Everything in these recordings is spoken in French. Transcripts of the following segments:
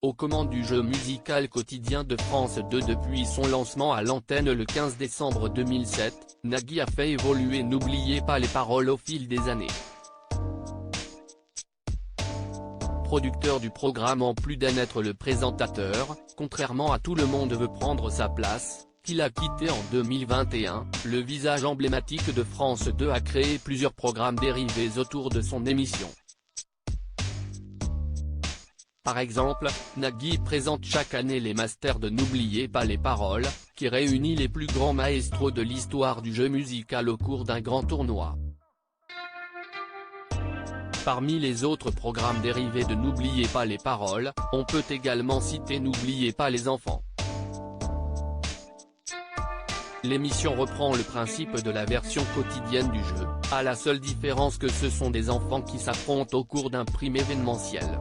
aux commandes du jeu musical quotidien de France 2 depuis son lancement à l'antenne le 15 décembre 2007, Nagui a fait évoluer N'oubliez pas les paroles au fil des années. Producteur du programme en plus d'être le présentateur, contrairement à Tout le monde veut prendre sa place, qu'il a quitté en 2021, le visage emblématique de France 2 a créé plusieurs programmes dérivés autour de son émission. Par exemple, Nagui présente chaque année les Masters de N'oubliez pas les paroles, qui réunit les plus grands maestros de l'histoire du jeu musical au cours d'un grand tournoi. Parmi les autres programmes dérivés de N'oubliez pas les paroles, on peut également citer N'oubliez pas les enfants. L'émission reprend le principe de la version quotidienne du jeu, à la seule différence que ce sont des enfants qui s'affrontent au cours d'un prime événementiel.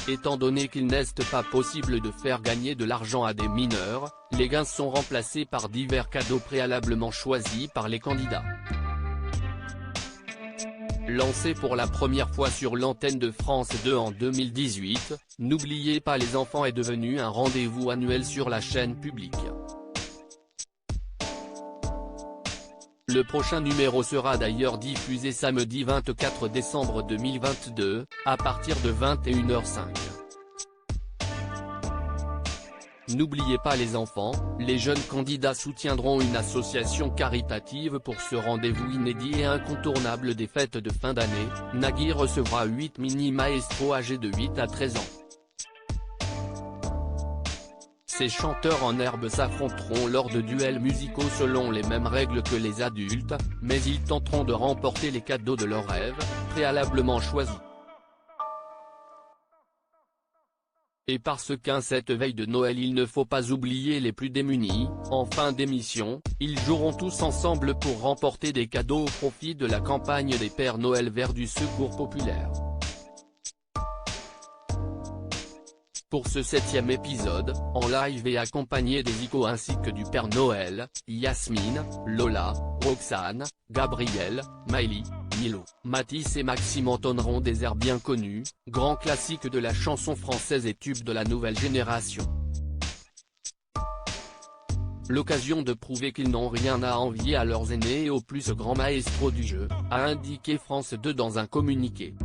Étant donné qu'il n'est pas possible de faire gagner de l'argent à des mineurs, les gains sont remplacés par divers cadeaux préalablement choisis par les candidats. Lancé pour la première fois sur l'antenne de France 2 en 2018, N'oubliez pas les enfants est devenu un rendez-vous annuel sur la chaîne publique. Le prochain numéro sera d'ailleurs diffusé samedi 24 décembre 2022, à partir de 21h05. N'oubliez pas les enfants, les jeunes candidats soutiendront une association caritative pour ce rendez-vous inédit et incontournable des fêtes de fin d'année. Nagui recevra 8 mini-maestros âgés de 8 à 13 ans. Ces chanteurs en herbe s'affronteront lors de duels musicaux selon les mêmes règles que les adultes, mais ils tenteront de remporter les cadeaux de leurs rêves, préalablement choisis. Et parce qu'en cette veille de Noël il ne faut pas oublier les plus démunis, en fin d'émission, ils joueront tous ensemble pour remporter des cadeaux au profit de la campagne des Pères Noël vers du secours populaire. Pour ce 7e épisode, en live et accompagné des icônes ainsi que du Père Noël, Yasmine, Lola, Roxane, Gabriel, Miley, Milo, Matisse et Maxime entonneront des airs bien connus, grands classiques de la chanson française et tubes de la nouvelle génération. L'occasion de prouver qu'ils n'ont rien à envier à leurs aînés et aux plus grands maestros du jeu, a indiqué France 2 dans un communiqué.